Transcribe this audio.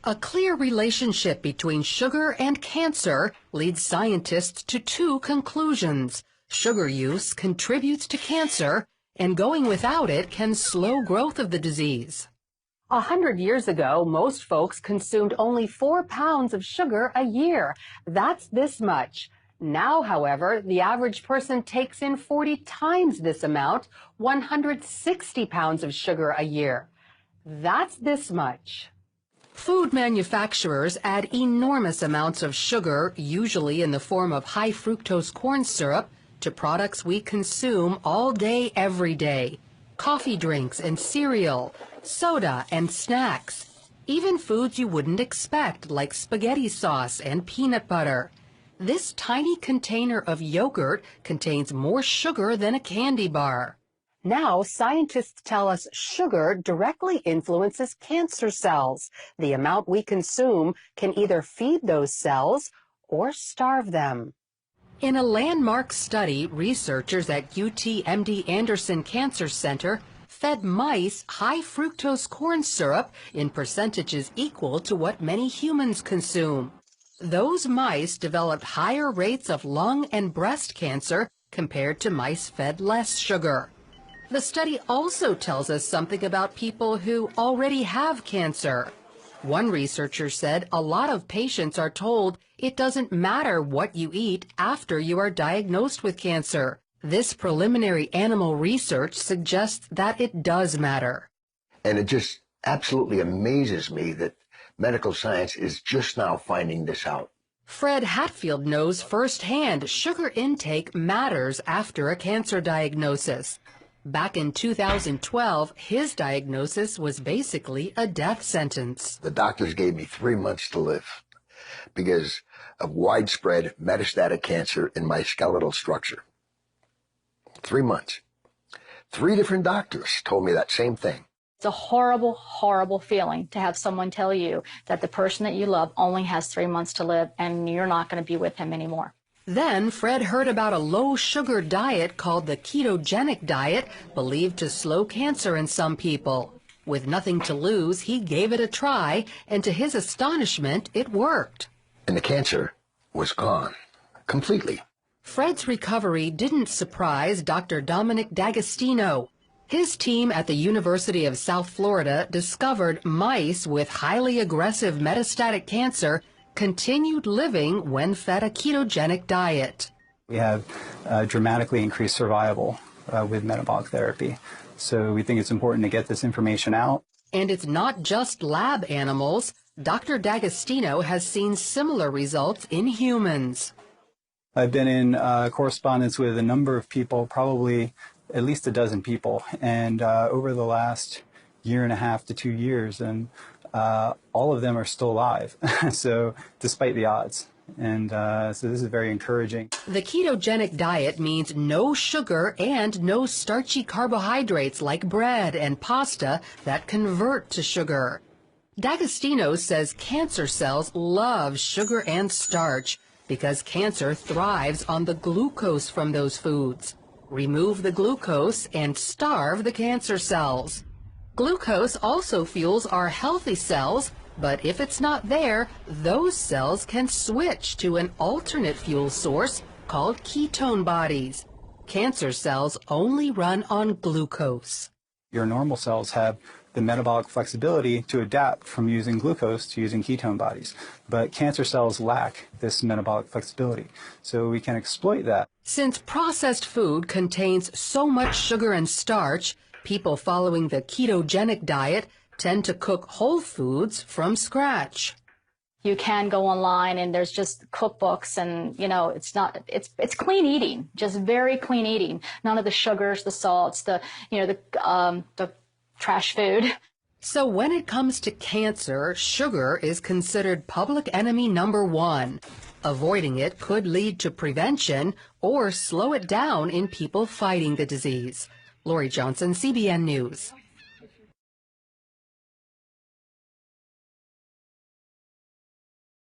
A clear relationship between sugar and cancer leads scientists to two conclusions. Sugar use contributes to cancer, and going without it can slow growth of the disease. 100 years ago, most folks consumed only 4 pounds of sugar a year. That's this much. Now, however, the average person takes in 40 times this amount, 160 pounds of sugar a year. That's this much. Food manufacturers add enormous amounts of sugar, usually in the form of high fructose corn syrup, to products we consume all day, every day. Coffee drinks and cereal, soda and snacks. Even foods you wouldn't expect, like spaghetti sauce and peanut butter. This tiny container of yogurt contains more sugar than a candy bar. Now, scientists tell us sugar directly influences cancer cells. The amount we consume can either feed those cells or starve them. In a landmark study, researchers at UT/MD Anderson Cancer Center fed mice high fructose corn syrup in percentages equal to what many humans consume. Those mice developed higher rates of lung and breast cancer compared to mice fed less sugar. The study also tells us something about people who already have cancer. One researcher said a lot of patients are told it doesn't matter what you eat after you are diagnosed with cancer. This preliminary animal research suggests that it does matter. And it just absolutely amazes me that medical science is just now finding this out. Fred Hatfield knows firsthand sugar intake matters after a cancer diagnosis. Back in 2012, his diagnosis was basically a death sentence. The doctors gave me 3 months to live because of widespread metastatic cancer in my skeletal structure. 3 months. 3 different doctors told me that same thing. It's a horrible, horrible feeling to have someone tell you that the person that you love only has 3 months to live and you're not going to be with him anymore. Then Fred heard about a low-sugar diet called the ketogenic diet, believed to slow cancer in some people. With nothing to lose, he gave it a try, and to his astonishment, it worked. And the cancer was gone, completely. Fred's recovery didn't surprise Dr. Dominic D'Agostino. His team at the University of South Florida discovered mice with highly aggressive metastatic cancer continued living when fed a ketogenic diet. We have dramatically increased survival with metabolic therapy. So we think it's important to get this information out. And it's not just lab animals. Dr. D'Agostino has seen similar results in humans. I've been in correspondence with a number of people, probably at least a dozen people, and over the last 1.5 to 2 years, and all of them are still alive, so despite the odds. And so this is very encouraging. The ketogenic diet means no sugar and no starchy carbohydrates like bread and pasta that convert to sugar. D'Agostino says cancer cells love sugar and starch because cancer thrives on the glucose from those foods. Remove the glucose and starve the cancer cells. Glucose also fuels our healthy cells, but if it's not there, those cells can switch to an alternate fuel source called ketone bodies. Cancer cells only run on glucose. Your normal cells have the metabolic flexibility to adapt from using glucose to using ketone bodies, but cancer cells lack this metabolic flexibility, so we can exploit that. Since processed food contains so much sugar and starch, people following the ketogenic diet tend to cook whole foods from scratch. You can go online and there's just cookbooks and, it's clean eating, just very clean eating. None of the sugars, the salts, the trash food. So when it comes to cancer, sugar is considered public enemy number 1. Avoiding it could lead to prevention or slow it down in people fighting the disease. Lori Johnson, CBN News.